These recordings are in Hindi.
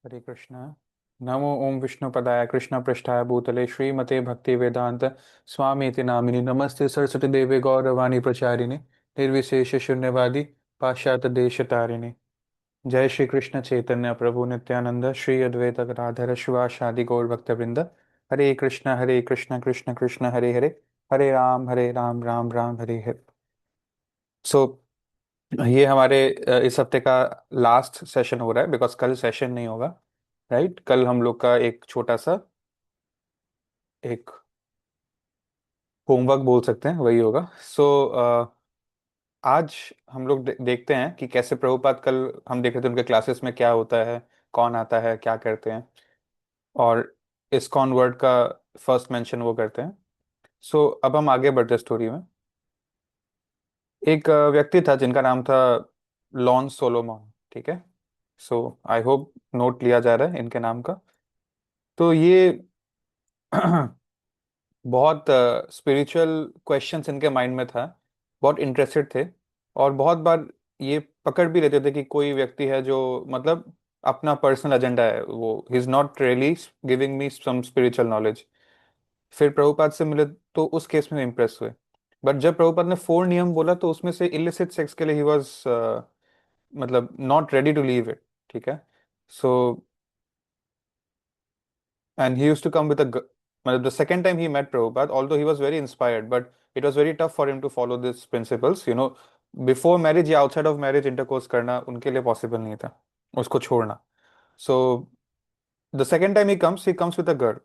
हरे कृष्णा। नमो ओम विष्णुपदाय कृष्ण पृष्ठाय भूतले श्रीमते भक्ति वेदांत स्वामीति नामिनि नमस्ते सरस्वती देवे गौरवाणी प्रचारिणे निर्विशेष शून्यवादी पाश्चात्य देश तारिणे। जय श्री कृष्ण चैतन्य प्रभु नित्यानंद श्री अद्वैत गदाधर शिवासादि गौर भक्तवृंद। हरे कृष्ण कृष्ण कृष्ण हरे हरे, हरे राम राम राम हरे हरे। सो ये हमारे इस हफ्ते का लास्ट सेशन हो रहा है बिकॉज कल सेशन नहीं होगा। राइट, कल हम लोग का एक छोटा सा एक होमवर्क बोल सकते हैं, वही होगा। सो आज हम लोग देखते हैं कि कैसे प्रभुपाद, कल हम देख रहे थे उनके क्लासेस में क्या होता है, कौन आता है, क्या करते हैं, और इस्कॉन वर्ड का फर्स्ट मेंशन वो करते हैं। सो अब हम आगे बढ़ते स्टोरी में। एक व्यक्ति था जिनका नाम था लॉन सोलोमन। ठीक है। सो आई होप नोट लिया जा रहा है इनके नाम का। तो ये बहुत स्पिरिचुअल क्वेश्चंस इनके माइंड में था, बहुत इंटरेस्टेड थे। और बहुत बार ये पकड़ भी लेते थे कि कोई व्यक्ति है जो मतलब अपना पर्सनल एजेंडा है, वो he is not really giving me some spiritual knowledge. फिर प्रभुपाद से मिले तो उस केस में इम्प्रेस हुए। बट जब प्रभुपाद ने 4 नियम बोला तो उसमें से इलिसिट सेक्स के लिए ही वॉज मतलब not ready to leave it. ठीक है। सो and he used to come with the second time he met Prabhupada, although he was very inspired, but it was very tough for him to follow these principles. Before marriage या outside of marriage intercourse करना उनके लिए possible नहीं था, उसको छोड़ना. So the second time he comes with a girl,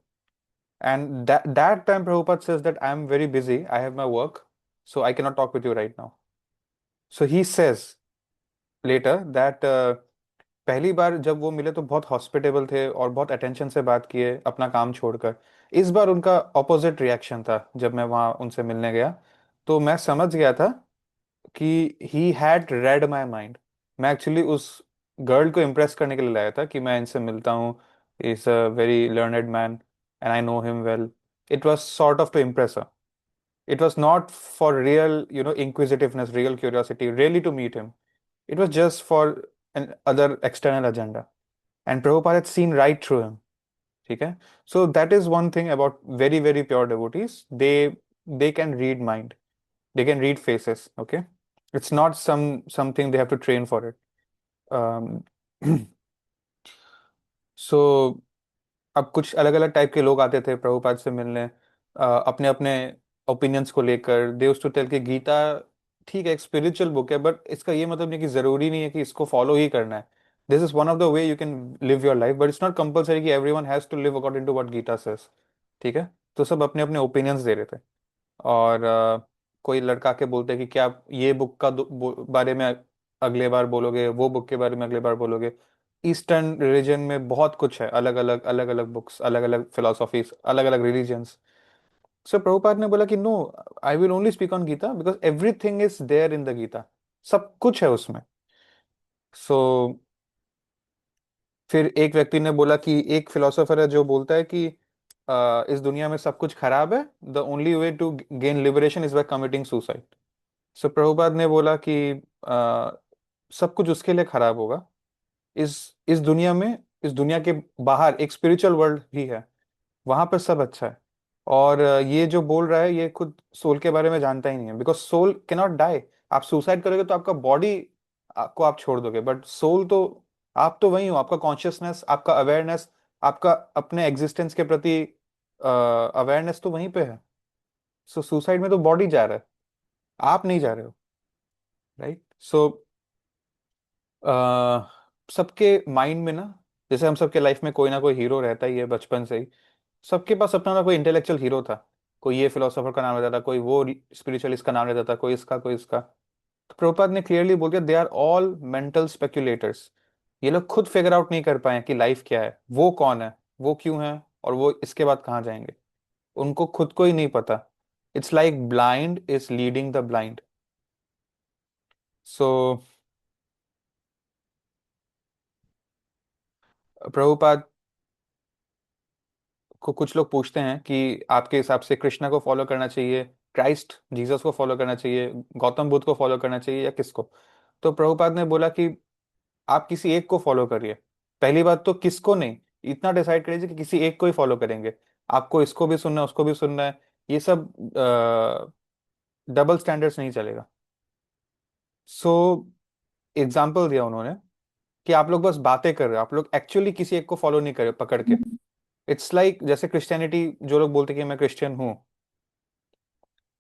and that time Prabhupada says that I am very busy, I have my work, so I cannot talk with you right now. So he says later that पहली बार जब वो मिले तो बहुत हॉस्पिटेबल थे और बहुत अटेंशन से बात किए अपना काम छोड़कर। इस बार उनका ऑपोजिट रिएक्शन था जब मैं वहाँ उनसे मिलने गया। तो मैं समझ गया था कि he had read my mind. मैं एक्चुअली उस गर्ल को इम्प्रेस करने के लिए लाया था कि मैं इनसे मिलता हूँ, is a very learned man and I know him well. It was sort of to impress her. It was not for real inquisitiveness, real curiosity, really to meet him. It was just for an other external agenda. And Prabhupada had seen right through him. ठीक है। So that is one thing about very, very pure devotees. They can read mind. They can read faces. Okay. It's not something they have to train for it. Um, so अब कुछ अलग अलग टाइप के लोग आते थे प्रभुपाद से मिलने, अपने अपने ओपिनियंस को लेकर। दे यूज्ड टू टेल कि गीता ठीक है, एक स्पिरिचुअल बुक है, बट इसका ये मतलब नहीं कि जरूरी नहीं है कि इसको फॉलो ही करना है। This is one of the way you can live your life, but it's not compulsory कि everyone has to live according to what Gita says. ठीक है। तो सब अपने अपने ओपिनियंस दे रहे थे। और कोई लड़का के बोलते कि क्या आप ये बुक का बारे में अगले बार बोलोगे, वो बुक के बारे में अगले बार बोलोगे। ईस्टर्न रिलीजन में बहुत कुछ है, अलग अलग बुक्स, अलग अलग फिलोसॉफीज, अलग अलग रिलीजन्स। सो प्रभुपाद ने बोला कि no, I will only speak on Gita because everything is there in the Gita. सब कुछ है उसमें। सो फिर एक व्यक्ति ने बोला कि एक फिलोसोफर है जो बोलता है कि इस दुनिया में सब कुछ खराब है, the only way to gain liberation is by committing suicide. So Prabhupad ने बोला कि आ, सब कुछ उसके लिए खराब होगा। इस इस दुनिया में, इस दुनिया के बाहर एक स्पिरिचुअल वर्ल्ड भी है, वहां पर सब अच्छा है। और ये जो बोल रहा है ये खुद सोल के बारे में जानता ही नहीं है, because soul can not die. आप सुसाइड करोगे तो आपका बॉडी को आप छोड़ दोगे, बट सोल तो आप तो वही हो। आपका कॉन्शियसनेस, आपका अवेयरनेस, आपका अपने एग्जिस्टेंस के प्रति अवेयरनेस तो वहीं पे है। सो सुसाइड में तो बॉडी जा रहा है, आप नहीं जा रहे हो। राइट। सो सबके माइंड में ना, जैसे हम सबके लाइफ में कोई ना कोई हीरो रहता ही है बचपन से ही। सबके पास अपना ना कोई इंटेलेक्चुअल हीरो था। कोई ये फिलोसोफर का नाम रहता था, कोई वो स्पिरिचुअलिस्ट का नाम रहता था, कोई इसका कोई इसका। तो प्रभुपाद ने क्लियरली बोल दिया दे आर ऑल मेंटल स्पेक्युलेटर्स। ये लोग खुद फिगर आउट नहीं कर पाए कि लाइफ क्या है, वो कौन है, वो क्यों है, और वो इसके बाद कहाँ जाएंगे। उनको खुद को ही नहीं पता। It's like blind is leading the blind. So Prabhupad को कुछ लोग पूछते हैं कि आपके हिसाब से कृष्णा को फॉलो करना चाहिए, क्राइस्ट जीसस को फॉलो करना चाहिए, गौतम बुद्ध को फॉलो करना चाहिए, या किसको। तो प्रभुपाद ने बोला कि आप किसी एक को फॉलो करिए। पहली बात तो किसको नहीं, इतना डिसाइड करिए कि किसी एक को ही फॉलो करेंगे। आपको इसको भी सुनना है, उसको भी सुनना है, ये सब डबल स्टैंडर्ड्स नहीं चलेगा। सो एग्जाम्पल दिया उन्होंने कि आप लोग बस बातें कर रहे हो, आप लोग एक्चुअली किसी एक को फॉलो नहीं कर रहे हो पकड़ के। इट्स लाइक जैसे क्रिश्चियनिटी, जो लोग बोलते हैं कि मैं क्रिश्चियन हूँ,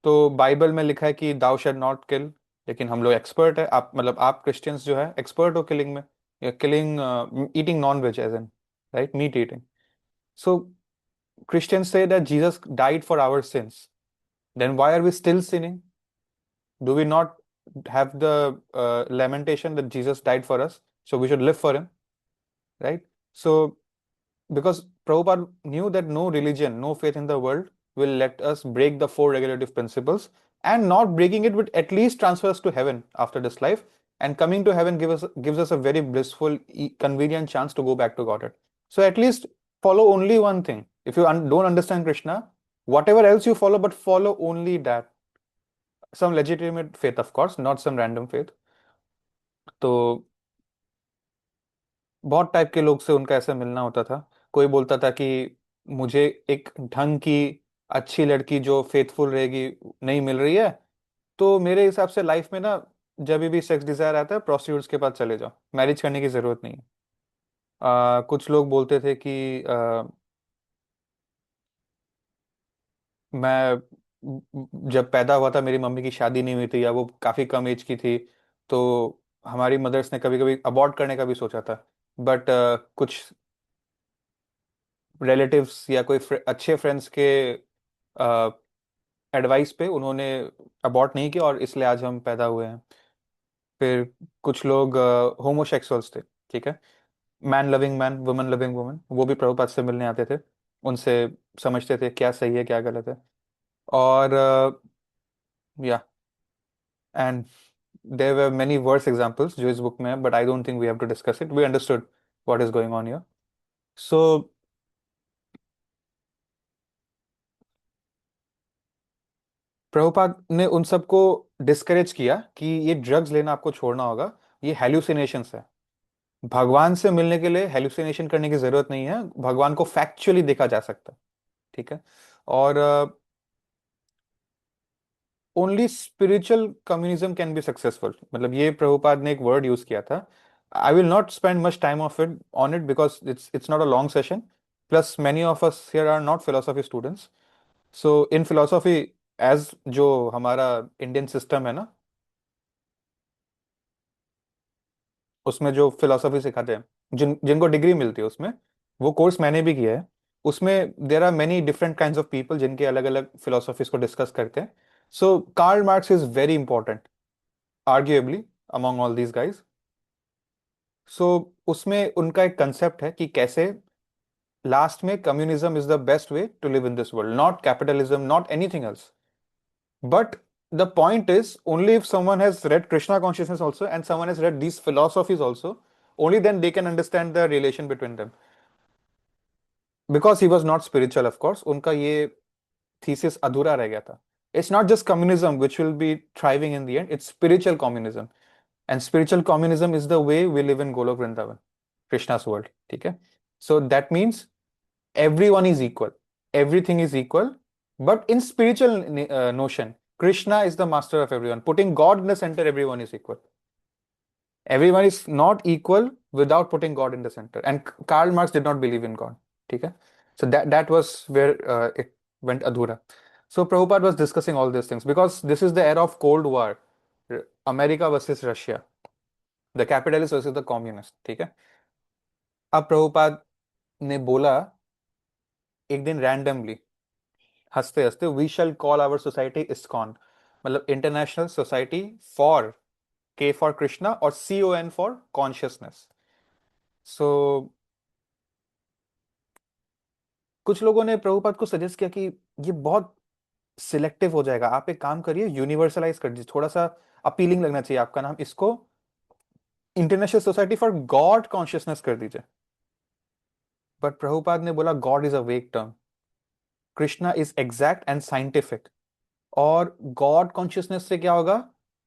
तो बाइबल में लिखा है कि दाउ शेड नॉट किल, लेकिन हम लोग एक्सपर्ट है, आप मतलब आप क्रिश्चियंस जो है एक्सपर्ट हो किलिंग में, killing eating non veg as an, right, meat eating. So Christians say that Jesus died for our sins. Then why are we still sinning? Do we not have the lamentation that Jesus died for us, so we should live for him, right? So because Prabhupada knew that no religion, no faith in the world will let us break the four regulative principles, and not breaking it would at least transfer us to heaven after this life. And coming to heaven gives us a very blissful, convenient chance to go back to Godhead. So at least follow only one thing. If you don't understand Krishna, whatever else you follow, but follow only that. Some legitimate faith, of course, not some random faith. तो बहुत टाइप के लोग से उनका ऐसा मिलना होता था। कोई बोलता था कि मुझे एक ढंग की अच्छी लड़की जो फेथफुल रहेगी नहीं मिल रही है, तो मेरे हिसाब से लाइफ में ना, जब भी सेक्स डिजायर आता है प्रोस्टिट्यूट्स के पास चले जाओ, मैरिज करने की जरूरत नहीं है। कुछ लोग बोलते थे कि मैं जब पैदा हुआ था मेरी मम्मी की शादी नहीं हुई थी, या वो काफ़ी कम एज की थी, तो हमारी मदर्स ने कभी कभी अबॉर्ट करने का भी सोचा था। बट कुछ रिलेटिव्स या कोई अच्छे फ्रेंड्स के एडवाइस पे उन्होंने अबॉर्ट नहीं किया, और इसलिए आज हम पैदा हुए हैं। फिर कुछ लोग होमोसेक्सुअल्स थे, ठीक है, man loving man, woman loving woman, वो भी प्रभुपाद से मिलने आते थे, उनसे समझते थे क्या सही है क्या गलत है। और या and there were many worse examples जो इस बुक में है, but I don't think we have to discuss it, we understood what is going on here. So Prabhupad ने उन सबको डिस्करेज किया कि ये ड्रग्स लेना आपको छोड़ना होगा, ये हेल्यूसिनेशंस है। भगवान से मिलने के लिए हेल्यूसिनेशन करने की जरूरत नहीं है, भगवान को फैक्चुअली देखा जा सकता है, ठीक है। और only spiritual communism can be successful, मतलब ये प्रभुपाद ने एक वर्ड यूज किया था। I will not spend much time of it on it because it's not a long session, plus many of us here are not philosophy students. So in philosophy, as जो हमारा इंडियन सिस्टम है ना, उसमें जो फिलोसफी सिखाते हैं, जिनको डिग्री मिलती है उसमें, वो कोर्स मैंने भी किया है। उसमें there are many different kind of people जिनके अलग अलग फिलोसफीज को डिस्कस करते हैं। So Karl Marx is very important, arguably, among all these guys. So उसमें उनका एक कंसेप्ट है कि कैसे लास्ट में communism is the best way to live in this world, not capitalism, not anything else. But the point is, only if someone has read Krishna consciousness also and someone has read these philosophies also, only then they can understand the relation between them. Because he was not spiritual, of course, उनका ये thesis अधूरा रह गया था. It's not just communism which will be thriving in the end, it's spiritual communism. And spiritual communism is the way we live in Golok Vrindavan, Krishna's world. ठीक है? So that means everyone is equal, everything is equal, but in spiritual notion, Krishna is the master of everyone, putting God in the center, everyone is equal. Everyone is not equal without putting God in the center, and Karl Marx did not believe in God. Okay, so that was where it went adhura. So Prabhupada was discussing all these things because this is the era of Cold War, America versus Russia, the capitalist versus the communist. ठीक है, अब प्रभुपाद ने बोला एक दिन रैंडमली, हंसते हंसते, we shall call our society ISKCON, मतलब international society for, K for Krishna और CON फॉर कॉन्शियसनेस। सो कुछ लोगों ने प्रभुपाद को सजेस्ट किया कि ये बहुत सिलेक्टिव हो जाएगा, आप एक काम करिए, यूनिवर्सलाइज कर दीजिए, थोड़ा सा अपीलिंग लगना चाहिए आपका नाम, इसको international society for God consciousness कर दीजिए। बट प्रभुपाद ने बोला गॉड इज अ वेग term, Krishna is exact and scientific. और गॉड कॉन्शियसनेस से क्या होगा,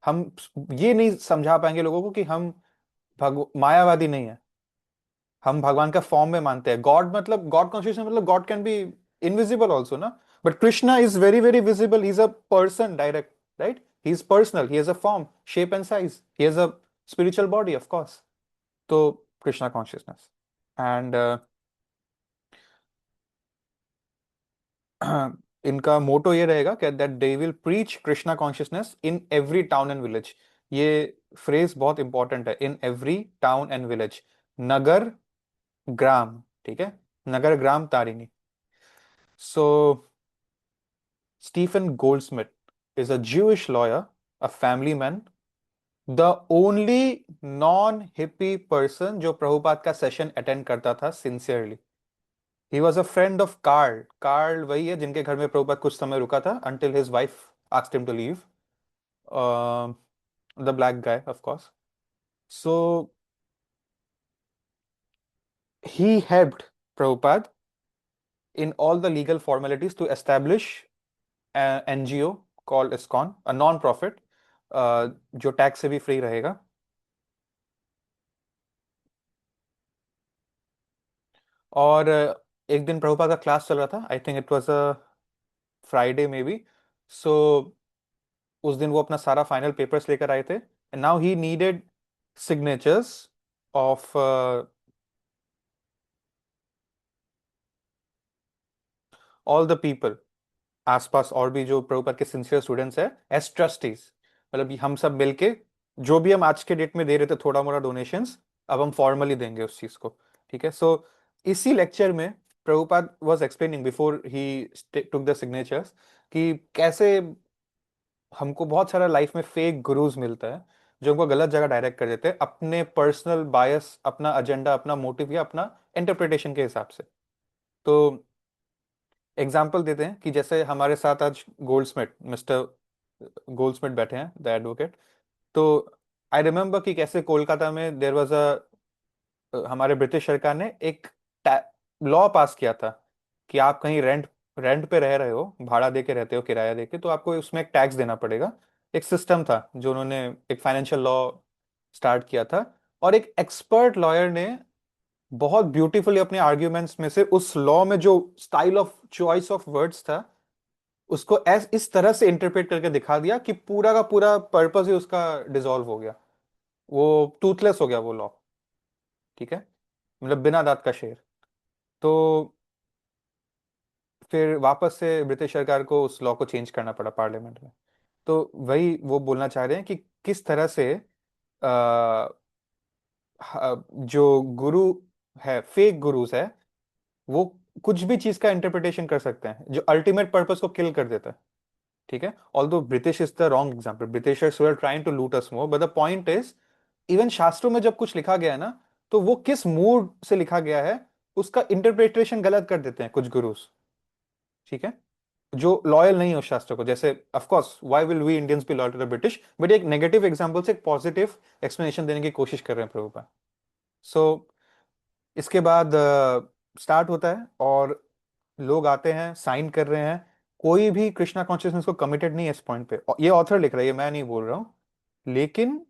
हम ये नहीं समझा पाएंगे लोगों को कि हम मायावादी नहीं है, हम भगवान का फॉर्म में मानते हैं। गॉड मतलब, गॉड कॉन्शियसनेस मतलब God can be invisible also ना, but Krishna is very very visible, he is a person direct, right? He is personal, he has a form, shape and size, he has a spiritual body of course. तो कृष्णा कॉन्शियसनेस एंड इनका मोटो ये रहेगा कि that they will preach Krishna consciousness in every town and village. ये फ्रेज बहुत इंपॉर्टेंट है, in every town and village, नगर ग्राम, ठीक है, नगर ग्राम तारिणी। So Stephen Goldsmith is a Jewish lawyer, a family man, the only non-hippie person जो प्रभुपाद का सेशन अटेंड करता था sincerely. He was a friend of Karl. Karl वही है जिनके घर में प्रभुपाद कुछ समय रुका था until his wife asked him to leave. The black guy, of course. So he helped Prabhupada in all the legal formalities to establish an NGO called ISKCON, a non-profit, जो टैक्स से भी फ्री रहेगा। और एक दिन प्रभुपाद का क्लास चल रहा था, I think it was a Friday maybe. सो उस दिन वो अपना सारा फाइनल पेपर्स लेकर आए थे, and now he needed signatures of all the people आसपास, और भी जो प्रभुपाद के सिंसियर स्टूडेंट्स हैं एज ट्रस्टीज। मतलब ये हम सब मिलके जो भी हम आज के डेट में दे रहे थे थोड़ा मोड़ा डोनेशंस, अब हम फॉर्मली देंगे उस चीज को, ठीक है। सो इसी लेक्चर में Prabhupada was explaining before he took the signatures कि कैसे हमको बहुत सारा लाइफ में फेक गुरुज मिलता है जो हमको गलत जगह डायरेक्ट कर देते हैं अपने पर्सनल बायस, अपना एजेंडा, अपना मोटिव या अपना इंटरप्रिटेशन के हिसाब से। तो एग्जाम्पल देते हैं कि जैसे हमारे साथ आज गोल्डस्मिथ, मिस्टर गोल्डस्मिथ बैठे हैं, द एडवोकेट। तो आई रिमेम्बर कि कैसे कोलकाता में देर वॉज हमारे ब्रिटिश सरकार ने एक लॉ पास किया था कि आप कहीं रेंट रेंट पे रह रहे हो, भाड़ा दे के रहते हो, किराया दे के, तो आपको उसमें एक टैक्स देना पड़ेगा। एक सिस्टम था जो उन्होंने, एक फाइनेंशियल लॉ स्टार्ट किया था। और एक एक्सपर्ट लॉयर ने बहुत ब्यूटीफुली अपने आर्ग्यूमेंट्स में से उस लॉ में जो style of choice of words था उसको एस इस तरह से इंटरप्रेट करके दिखा दिया कि पूरा का पूरा पर्पस ही उसका डिसॉल्व हो गया, वो टूथलेस हो गया वो लॉ, ठीक है, मतलब बिना दांत का शेर। तो फिर वापस से ब्रिटिश सरकार को उस लॉ को चेंज करना पड़ा पार्लियामेंट में। तो वही वो बोलना चाह रहे हैं कि किस तरह से जो गुरु है, फेक गुरुज है, वो कुछ भी चीज का इंटरप्रिटेशन कर सकते हैं जो अल्टीमेट पर्पस को किल कर देता है, ठीक है। Although British is the wrong example, Britishers were trying to loot us more, but the point is even शास्त्रों में जब कुछ लिखा गया है ना, तो वो किस मूड से लिखा गया है उसका इंटरप्रिटेशन गलत कर देते हैं कुछ गुरुस, ठीक है, जो लॉयल नहीं हो शास्त्र को। जैसे of course why will we Indians be loyal to the British, but एक नेगेटिव एग्जांपल से एक पॉजिटिव एक्सप्लेनेशन देने की कोशिश कर रहे हैं प्रभुपाद। सो इसके बाद स्टार्ट होता है और लोग आते हैं, साइन कर रहे हैं। कोई भी कृष्णा कॉन्शियसनेस को कमिटेड नहीं है इस पॉइंट पे, ये ऑथर लिख रहा है, ये मैं नहीं बोल रहा हूँ। लेकिन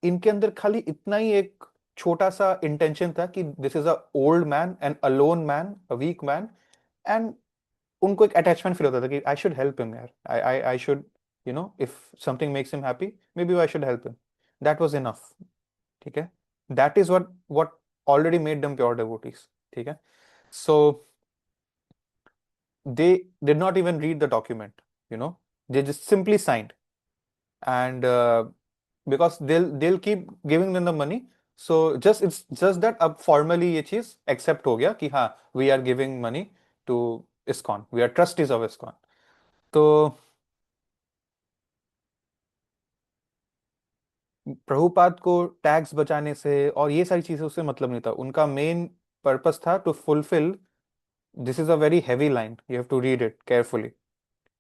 इनके अंदर खाली इतना ही एक छोटा सा इंटेंशन था कि this is a old man, an alone man, a weak man, and उनको एक अटैचमेंट फील होता था कि आई शुड हेल्प हिम यार, I should, you know, if something makes him happy maybe I should help him. That was enough, ठीक है। That is what already made them pure devotees, ठीक है। सो they did not even read the document, you know, they just simply signed. And because they'll keep giving them the money, so just it's just that अब formally ये चीज accept हो गया कि हाँ, we are giving money to ISKCON, we are trustees of ISKCON। तो प्रभुपाद को टैक्स बचाने से और ये सारी चीजों से मतलब नहीं था, उनका मेन पर्पस था to fulfil, this is a very heavy line, you have to read it carefully,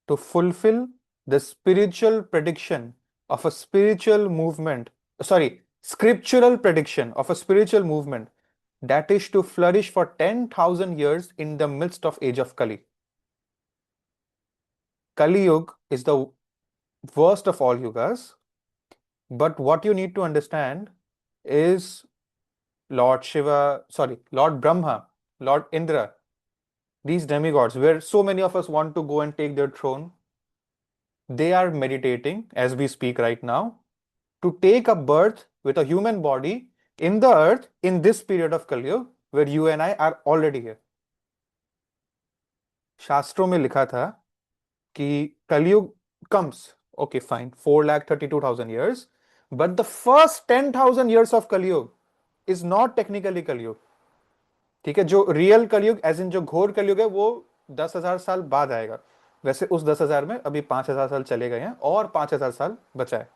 to fulfill the spiritual prediction of a spiritual movement, sorry, scriptural prediction of a spiritual movement that is to flourish for 10,000 years in the midst of age of Kali. Kali Yuga is the worst of all yugas, but what you need to understand is Lord Shiva, sorry, Lord Brahma, Lord Indra, these demigods, where so many of us want to go and take their throne, they are meditating as we speak right now to take a birth with a human body in the earth in this period of Kali Yuga, where you and I are already here. शास्त्रों में लिखा था कि कलयुग comes, okay, fine, 4,32,000 years, but the first 10,000 years of Kalyug is not technically Kalyug. ठीक है, जो रियल कलयुग एज इन जो घोर कलयुग है वो 10,000 साल बाद आएगा। वैसे उस 10,000 में अभी 5,000 साल चले गए हैं और 5,000 साल बचा है।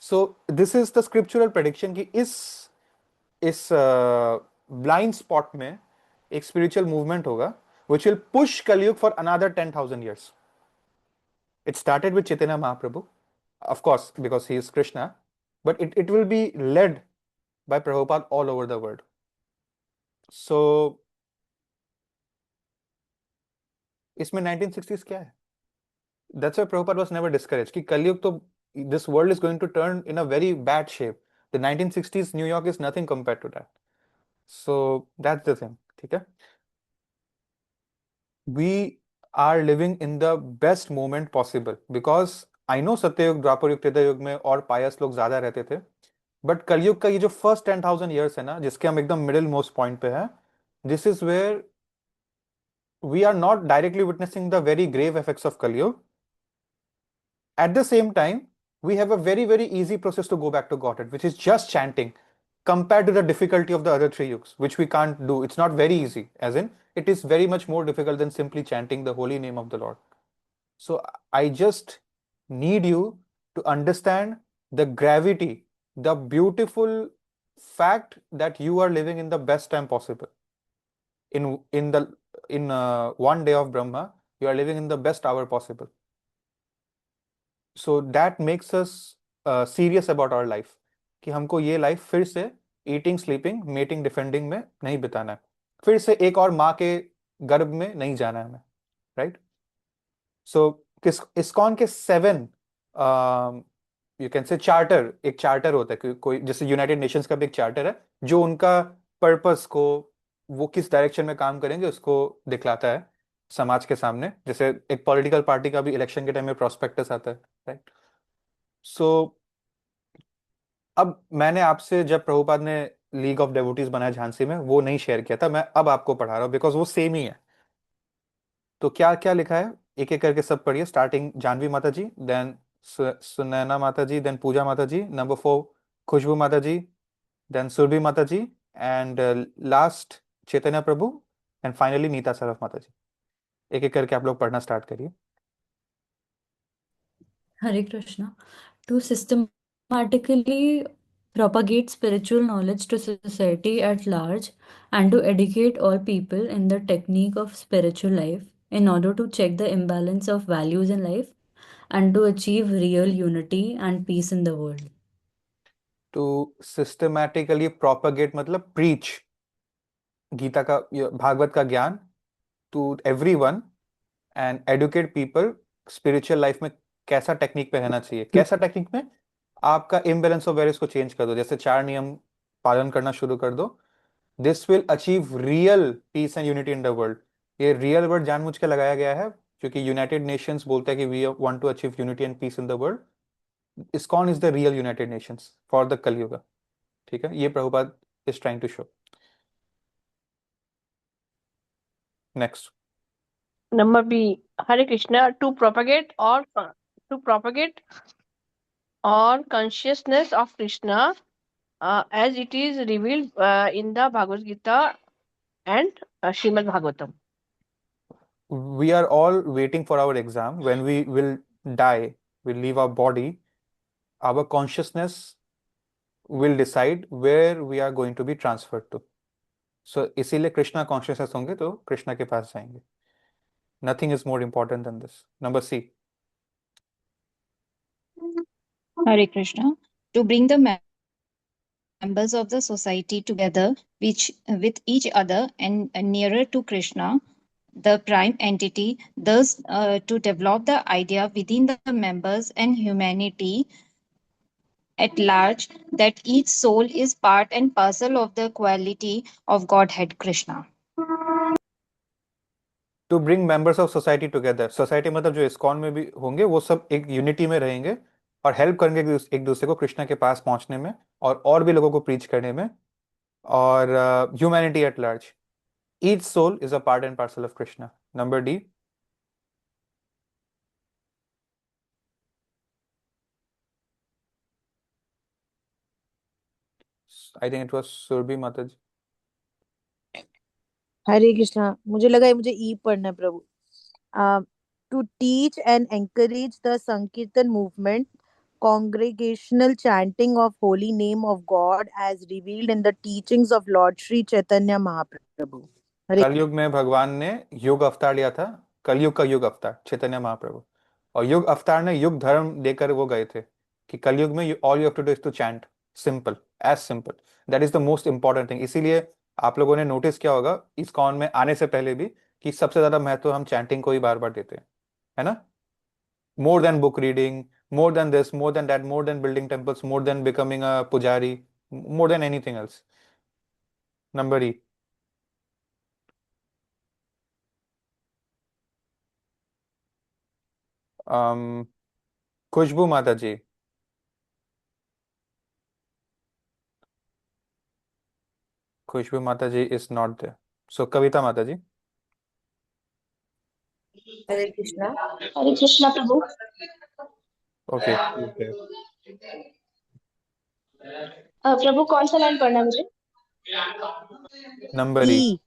So this is the scriptural prediction कि इस ब्लाइंड स्पॉट में एक स्पिरिचुअल मूवमेंट होगा which will push Kali Yuga for another 10,000 years. It started with Chaitanya Mahaprabhu, of course, because he is Krishna, but it will be led by Prabhupada all over the world. So, इसमें 1960s क्या है? That's why Prabhupada was never discouraged कि कलयुग तो this world is going to turn in a very bad shape. The 1960s New York is nothing compared to that. So that's the thing. ठीक है? We are living in the best moment possible because I know सत्ययुग, द्वापर युग, त्रेता युग में और पायस लोग ज्यादा रहते थे, बट कलयुग का ये जो फर्स्ट 10,000 years है ना, जिसके हम एकदम मिडिल मोस्ट पॉइंट पे है, this is where we are not directly witnessing the very grave effects of Kali Yuga. At the same time, we have a very, very easy process to go back to Godhead, which is just chanting, compared to the difficulty of the other three yugs, which we can't do. It's not very easy, as in, it is very much more difficult than simply chanting the holy name of the Lord. So I just need you to understand the gravity, the beautiful fact that you are living in the best time possible. In one day of Brahma, you are living in the best hour possible. So that makes us serious about our life कि हमको ये लाइफ फिर से ईटिंग, स्लीपिंग, मेटिंग, डिफेंडिंग में नहीं बिताना है, फिर से एक और माँ के गर्भ में नहीं जाना है हमें, राइट? सो किस इस्कॉन के 7 यू कैन से चार्टर, एक चार्टर होता है कि कोई जैसे यूनाइटेड नेशंस का भी एक चार्टर है जो उनका पर्पस को, वो किस डायरेक्शन में काम करेंगे उसको दिखलाता है समाज के सामने, जैसे एक पॉलिटिकल पार्टी का भी इलेक्शन के टाइम में प्रोस्पेक्टस आता है, राइट? सो अब मैंने आपसे जब प्रभुपाद ने लीग ऑफ डेवोटीज बनाया झांसी में, वो नहीं शेयर किया था, मैं अब आपको पढ़ा रहा हूँ बिकॉज वो सेम ही है। तो क्या क्या लिखा है एक एक करके सब पढ़िए। स्टार्टिंग जानवी माता जी, देन सुनैना माता जी, देन पूजा माता जी, नंबर 4 खुशबू माता जी, देन सुरभि माता ji, and last Chaitanya Prabhu, and finally Nita Saraf Mata ji. एक एक करके आप लोग पढ़ना स्टार्ट करिए। Hare Krishna. To systematically propagate spiritual knowledge to society at large and to educate all people in the technique of spiritual life in order to check the imbalance of values in life and to achieve real unity and peace in the world. To systematically propagate मतलब प्रीच गीता का, भागवत का ज्ञान to everyone and educate people spiritual life में कैसा टेक्निक पे रहना चाहिए, कैसा टेक्निक में आपका इम्बेलेंस ऑफ वैल्यूज को चेंज कर दो, जैसे 4 नियम पालन करना शुरू कर दो। This will achieve real piece and unity in the world. ये रियल वर्ड जानबूझ के लगाया गया है क्योंकि यूनाइटेड नेशंस बोलता है कि we want to achieve unity and peace in the world. ISKCON is the real United Nations for the Kaliyuga. ठीक है, ये Prabhupada is trying to show. Next Number B, Hare Krishna, to propagate or consciousness of Krishna as it is revealed in the Bhagavad Gita and Srimad Bhagavatam. we are all waiting for our exam. When we will die, we'll leave our body, our consciousness will decide where we are going to be transferred to. So इसीलिए कृष्णा कॉन्शियसनेस होंगे तो कृष्णा के पास जाएंगे। Nothing is more important than this. Number C. Hare Krishna. To bring the members of the society together with each other and nearer to Krishna, the prime entity, thus to develop the idea within the members and humanity at large, that each soul is part and parcel of the quality of Godhead Krishna. To bring members of society together, society मतलब जो इस्कॉन में भी होंगे वो सब एक यूनिटी में रहेंगे और हेल्प करेंगे एक दूसरे को कृष्णा के पास पहुंचने में और भी लोगों को प्रीच करने में, और humanity at large. Each soul is a part and parcel of Krishna. Number D. I think it was Surabhi माता जी। हरे कृष्णा, मुझे लगा है मुझे ई पढ़ना है Prabhu. To teach and encourage the sankirtan movement, congregational chanting of holy name of God as revealed in the teachings of Lord Sri Chaitanya Mahaprabhu. हरे कलयुग में भगवान ने युग अवतार लिया था, कलयुग का युग अवतार चैतन्य महाप्रभु, और युग अवतार ने युग धर्म देकर वो गए थे कि कलयुग में all you have to do is to chant, simple, as simple, that is the most important thing. इसीलिए आप लोगों ने नोटिस किया होगा इस्कॉन में आने से पहले भी कि सबसे ज्यादा महत्व हम चैंटिंग को ही बार बार देते हैं, है ना? More than book reading, more than this, more than that, more than building temples, more than becoming a pujari, more than anything else. Number E. खुशबू माता जी। खुशबू माता जी इज नॉट देयर, सो कविता माता जी। हरे कृष्णा। हरे कृष्णा प्रभु। ओके, ठीक है। प्रभु कौन सा लाइन पढ़ना है मुझे? Number E. E.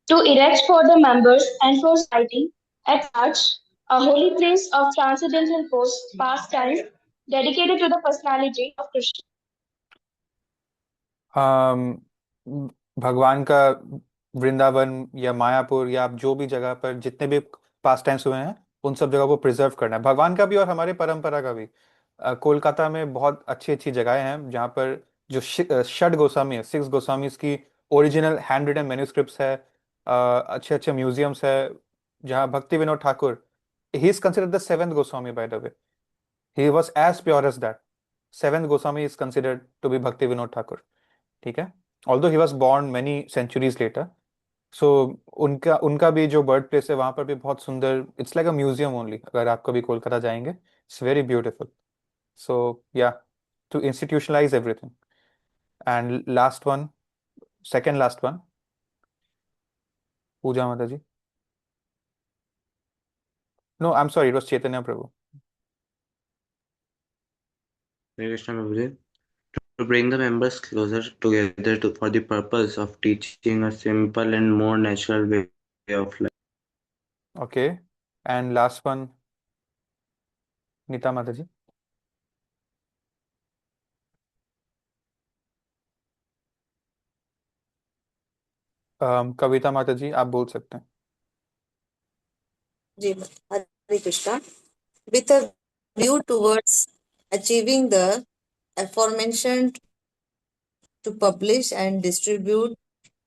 To erect for the members and for society at large a holy place of transcendental pastimes dedicated to the personality of Krishna. भगवान का वृंदावन या मायापुर या आप जो भी जगह पर जितने भी पास टाइम्स हुए हैं उन सब जगह को प्रिजर्व करना है, भगवान का भी और हमारे परंपरा का भी। कोलकाता में बहुत अच्छी अच्छी जगहें हैं जहाँ पर जो षड गोस्वामी है, 6 गोस्वामीज की ओरिजिनल हैंड रिटन मैन्युस्क्रिप्ट्स है, अच्छे अच्छे म्यूजियम्स है जहाँ Bhakti Vinod Thakur, he is considered the 7th Goswami by the way, he was as pure as that. 7th Goswami is considered to be Bhakti Vinod Thakur, ठीक है, although he was born many centuries later. So उनका उनका भी जो बर्थ प्लेस है वहां पर भी बहुत सुंदर, it's like a museum only, अगर आप कभी कोलकाता जाएंगे, it's very beautiful. So yeah, to institutionalize everything. And last one, second last one, Puja Mata ji. No, I am sorry, it was Chaitanya Prabhu. Hare Krishna Prabhuji. To bring the members closer together for the purpose of teaching a simple and more natural way of life. Okay, and last one, Nita माता जी। कविता माता जी आप बोल सकते हैं। जी, Hare Krishna. With a view towards achieving the aforementioned, to publish and distribute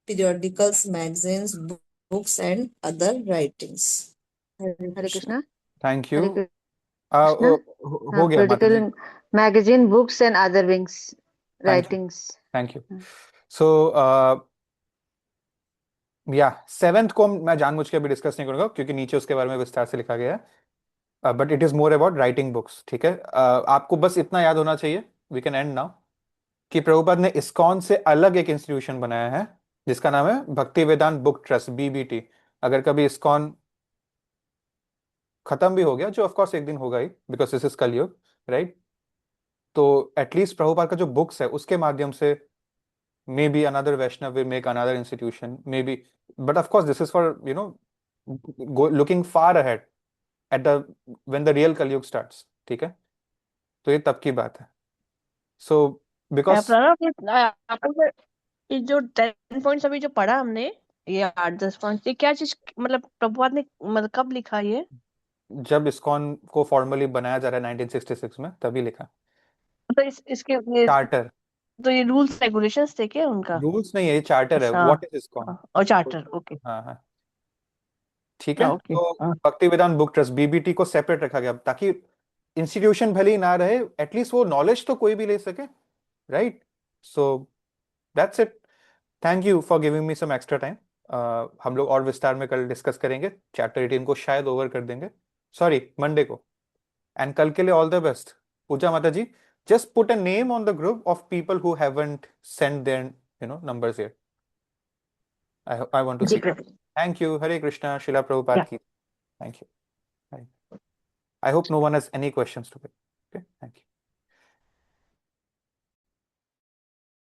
periodicals, magazines, books, and other writings. Hare Krishna. Thank you. Hare Krishna. हो गया Mata ji. Political magazine, books, and other wings, Thank you. writings. Thank you. So yeah 7th को मैं जानबूझ के अभी डिस्कस नहीं करूंगा क्योंकि नीचे उसके बारे में विस्तार से लिखा गया है, but it is more about writing books, ठीक है। आपको बस इतना याद होना चाहिए, वी कैन एंड नाउ, कि प्रभुपाद ने इस्कॉन से अलग एक इंस्टीट्यूशन बनाया है जिसका नाम है भक्ति वेदांत बुक ट्रस्ट, बीबीटी। अगर कभी इस्कॉन खत्म भी हो गया, जो ऑफ कोर्स एक दिन होगा ही बिकॉज दिस इज कलयुग, राइट, तो एटलीस्ट प्रभुपाद का जो बुक्स है उसके माध्यम से maybe another Vaishnav will make another institution, maybe, but of course this is for, you know, looking far ahead at the when the real Kali Yuga starts, ठीक है, तो ये तब की बात है। so because प्रणव, आपने ये जो 10 पॉइंट्स अभी जो पढ़ा हमने, ये 8-10 पॉइंट्स, ये क्या चीज, मतलब प्रभुपाद ने मतलब कब लिखा ये? जब इस्कॉन को फॉर्मली बनाया जा रहा है 1966 में तभी लिखा। तो इसके चार्टर, तो ये रूल्स रेगुलेशंस थे क्या उनका? रूल्स नहीं है, ये चार्टर है, अच्छा, व्हाट इज इस्कॉन। और चार्टर, ओके। हाँ हाँ, ठीक है। ओके, तो भक्ति वेदांत बुक ट्रस्ट बीबीटी को सेपरेट रखा गया ताकि इंस्टीट्यूशन भले ही ना रहे, एटलीस्ट वो नॉलेज तो कोई भी ले सके, right? So that's it. Thank you for giving me some extra time. हम लोग और विस्तार में कल डिस्कस करेंगे, चैप्टर 18 को शायद ओवर कर देंगे, सॉरी मंडे को। एंड कल के लिए all the best. Puja Mata ji, just put a name on the group of people who haven't sent their numbers yet. I want to ji see. Prabhu. Thank you. Hare Krishna. Srila Prabhupada ki. Thank you. Bye. I hope no one has any questions to it. Okay. Thank you.